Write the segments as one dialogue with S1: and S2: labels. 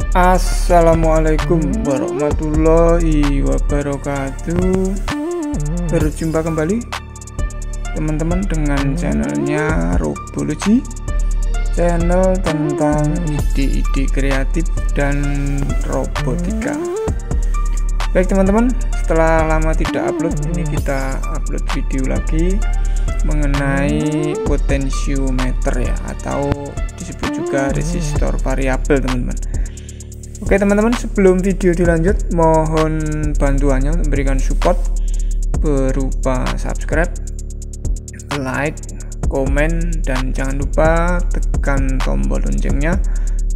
S1: Assalamualaikum warahmatullahi wabarakatuh. Berjumpa kembali teman-teman dengan channelnya Robology, channel tentang ide-ide kreatif dan robotika. Baik teman-teman, setelah lama tidak upload, ini kita upload video lagi mengenai potentiometer ya, atau disebut juga resistor variabel teman-teman. Oke teman-teman, sebelum video dilanjut, mohon bantuannya untuk memberikan support berupa subscribe, like, komen, dan jangan lupa tekan tombol loncengnya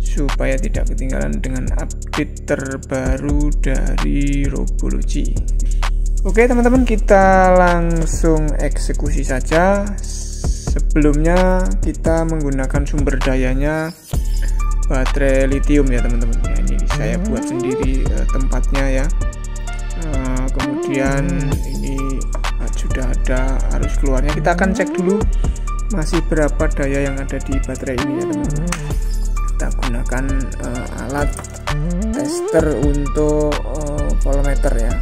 S1: supaya tidak ketinggalan dengan update terbaru dari Robology. Oke teman-teman, kita langsung eksekusi saja. Sebelumnya kita menggunakan sumber dayanya baterai lithium ya teman-teman ya. Ini saya buat sendiri tempatnya ya. Kemudian ini sudah ada arus keluarnya. Kita akan cek dulu masih berapa daya yang ada di baterai ini ya teman-teman. Kita gunakan alat tester untuk voltmeter ya.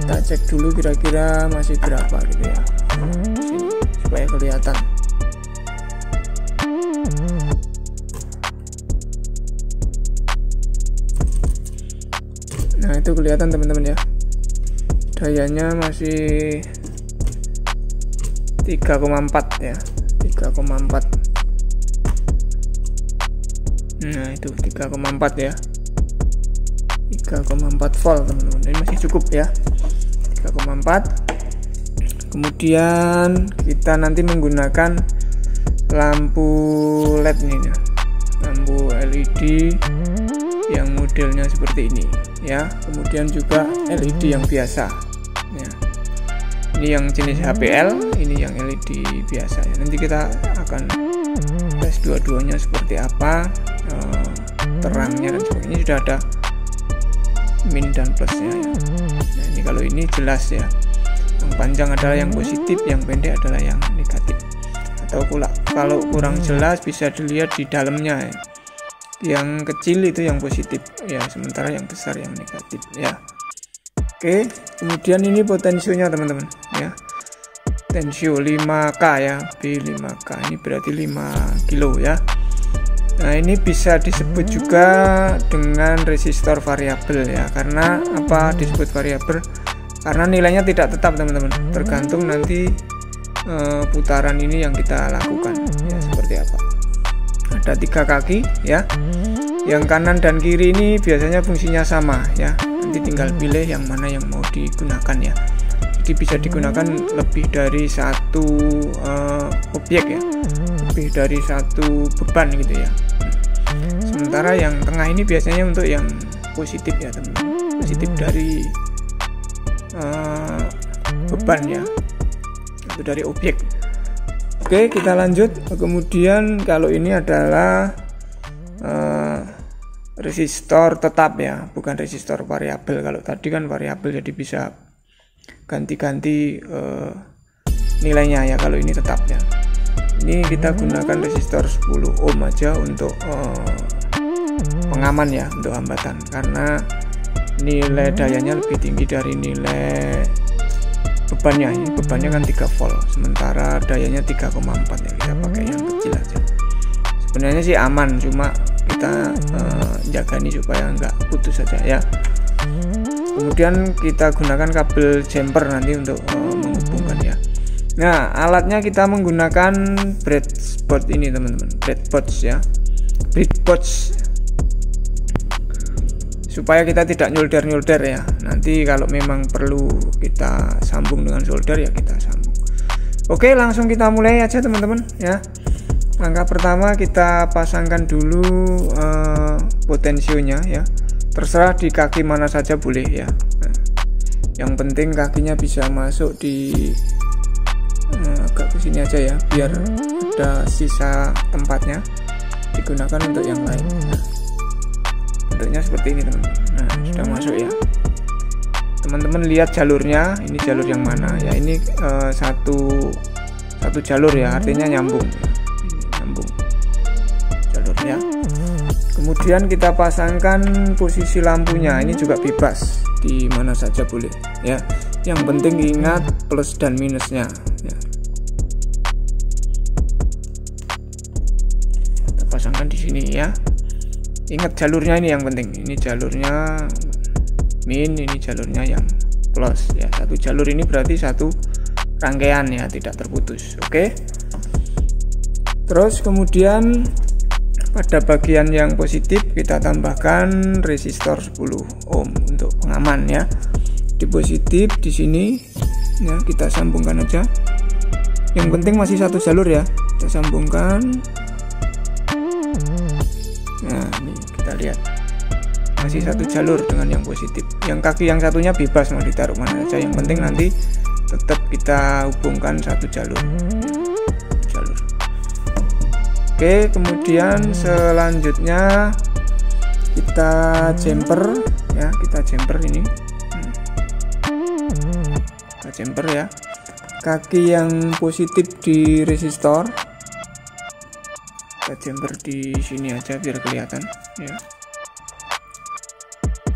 S1: Kita cek dulu kira-kira masih berapa gitu ya, di sini supaya kelihatan. Nah itu kelihatan teman-teman ya, dayanya masih 3,4 ya, 3,4. Nah itu 3,4 ya, 3,4 volt teman-teman. Ini masih cukup ya, 3,4. Kemudian kita nanti menggunakan lampu LED nih ya, lampu LED yang modelnya seperti ini ya. Kemudian juga LED yang biasa ya. Ini yang jenis HPL, ini yang LED biasa ya. Nanti kita akan tes dua-duanya seperti apa, terangnya dan sebagainya. Ini sudah ada min dan plusnya ya. Nah ini kalau ini jelas ya, yang panjang adalah yang positif, yang pendek adalah yang negatif. Atau kalau kurang jelas bisa dilihat di dalamnya ya. Yang kecil itu yang positif ya, sementara yang besar yang negatif ya. Oke, kemudian ini potensionya teman-teman ya, potensio 5K ya, B5K, ini berarti 5 kilo ya. Nah ini bisa disebut juga dengan resistor variabel ya. Karena apa disebut variabel? Karena nilainya tidak tetap teman-teman, tergantung nanti putaran ini yang kita lakukan ya, seperti apa. Ada 3 kaki ya, yang kanan dan kiri ini biasanya fungsinya sama ya. Nanti tinggal pilih yang mana yang mau digunakan ya. Jadi bisa digunakan lebih dari satu objek ya, lebih dari satu beban gitu ya. Sementara yang tengah ini biasanya untuk yang positif ya teman-teman, positif dari beban ya, itu dari objek. Oke kita lanjut. Kemudian kalau ini adalah resistor tetap ya, bukan resistor variabel. Kalau tadi kan variabel jadi bisa ganti-ganti nilainya ya, kalau ini tetap ya. Ini kita gunakan resistor 10 ohm aja untuk pengaman ya, untuk hambatan, karena nilai dayanya lebih tinggi dari nilai bebannya. Ini bebannya kan 3 volt, sementara dayanya 3,4 ya. Kita pakai yang kecil aja. Sebenarnya sih aman, cuma kita jaga nih supaya nggak putus saja ya. Kemudian kita gunakan kabel jumper nanti untuk menghubungkan ya. Nah alatnya kita menggunakan breadboard ini teman-teman, breadboard ya, breadboard, supaya kita tidak nyolder ya. Nanti kalau memang perlu kita sambung dengan solder ya kita sambung. Oke langsung kita mulai aja teman-teman ya. Langkah pertama kita pasangkan dulu potensionya ya, terserah di kaki mana saja boleh ya. Nah, yang penting kakinya bisa masuk di agak ke sini aja ya, biar ada sisa tempatnya digunakan untuk yang lain. Nah, bentuknya seperti ini teman-teman. Nah sudah masuk ya. Teman-teman lihat jalurnya, ini jalur yang mana ya. Ini satu jalur ya, artinya nyambung ya. Ini nyambung jalurnya. kemudian kita pasangkan posisi lampunya, ini juga bebas di mana saja boleh ya, yang penting ingat plus dan minusnya ya. Kita pasangkan di sini ya, ingat jalurnya ini yang penting, ini jalurnya min, ini jalurnya yang plus ya. Satu jalur ini berarti satu rangkaian ya, tidak terputus. Oke, terus kemudian pada bagian yang positif kita tambahkan resistor 10 ohm untuk pengaman ya. Di positif di sini ya, kita sambungkan aja, yang penting masih satu jalur ya, kita sambungkan. Nah ini kita lihat masih satu jalur dengan yang positif, yang kaki yang satunya bebas mau ditaruh mana saja, yang penting nanti tetap kita hubungkan satu jalur. Oke, kemudian selanjutnya kita jumper ya, kita jumper ini, kita jumper ya, kaki yang positif di resistor kita jumper di sini aja biar kelihatan ya.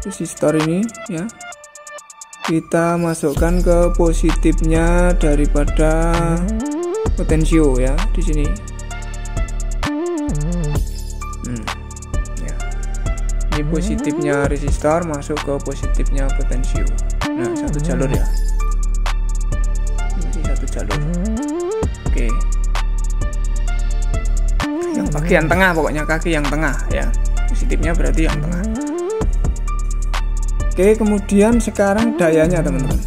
S1: Resistor ini ya, kita masukkan ke positifnya daripada potensio ya di sini. Ya. Ini positifnya resistor masuk ke positifnya potensio. Nah, satu jalur ya. Ini masih satu jalur. Oke. Yang bagian tengah, pokoknya kaki yang tengah ya. Positifnya berarti yang tengah. Oke, kemudian sekarang dayanya teman-teman.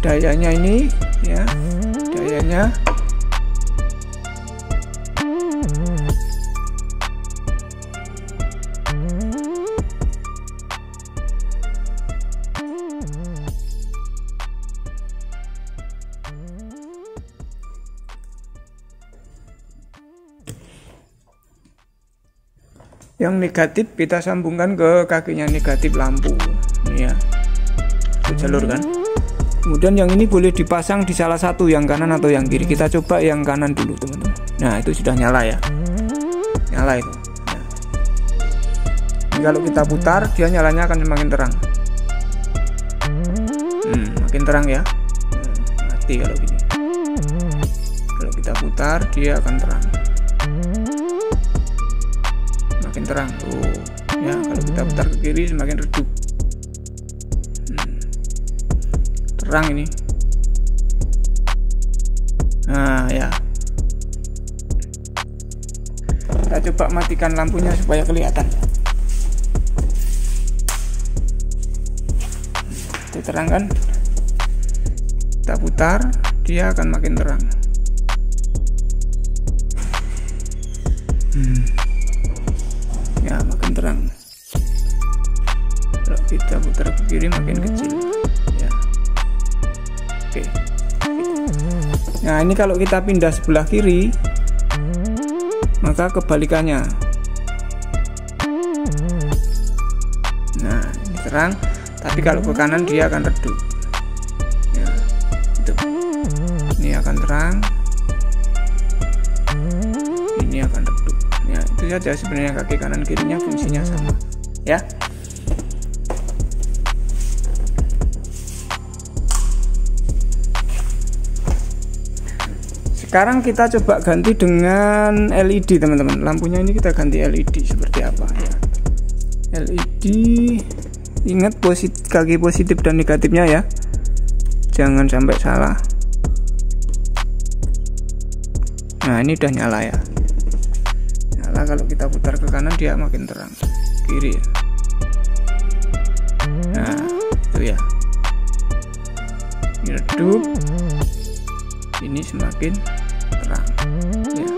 S1: Dayanya ini ya, dayanya yang negatif kita sambungkan ke kakinya negatif lampu ini ya, itu jalur kan. Kemudian yang ini boleh dipasang di salah satu, yang kanan atau yang kiri. Kita coba yang kanan dulu teman-teman. Nah itu sudah nyala ya, nyala itu nah. Jadi kalau kita putar dia nyalanya akan semakin terang, makin terang ya. Mati kalau gini, kalau kita putar dia akan terang, makin terang tuh ya. Kalau kita putar ke kiri semakin redup, terang ini. Nah ya, kita coba matikan lampunya supaya kelihatan. Itu terang kan, kita putar dia akan makin terang. Ya makin terang. Kalau kita putar ke kiri makin kecil ya. Oke. Nah ini kalau kita pindah sebelah kiri maka kebalikannya. Nah ini terang, tapi kalau ke kanan dia akan redup ya, itu. Ini akan terang, ini akan redup ya. Itu saja sebenarnya, kaki kanan kirinya fungsinya sama ya. Sekarang kita coba ganti dengan LED teman-teman. Lampunya ini kita ganti LED seperti apa ya. LED, ingat kaki positif dan negatifnya ya, jangan sampai salah. Nah ini udah nyala ya, nyala. Kalau kita putar ke kanan dia makin terang, kiri ya. Nah itu ya, ini redup, ini semakin terang ya.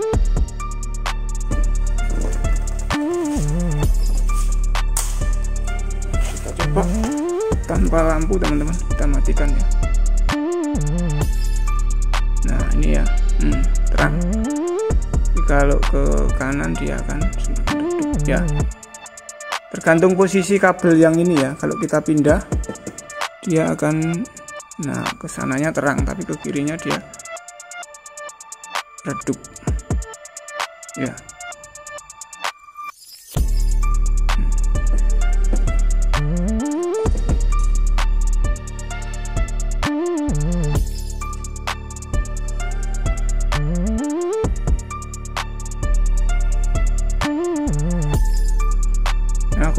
S1: Kita coba tanpa lampu teman-teman, kita matikan ya. Nah ini ya, terang. Tapi kalau ke kanan dia akan semakin redup ya, tergantung posisi kabel yang ini ya. Kalau kita pindah dia akan, nah kesananya terang, tapi ke kirinya dia redup ya.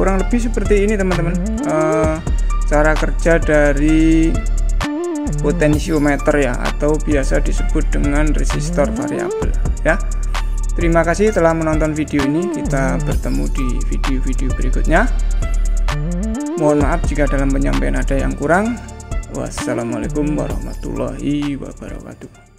S1: kurang lebih seperti ini teman-teman, cara kerja dari potensiometer ya, atau biasa disebut dengan resistor variabel ya. Terima kasih telah menonton video ini. Kita bertemu di video-video berikutnya. Mohon maaf jika dalam penyampaian ada yang kurang. Wassalamualaikum warahmatullahi wabarakatuh.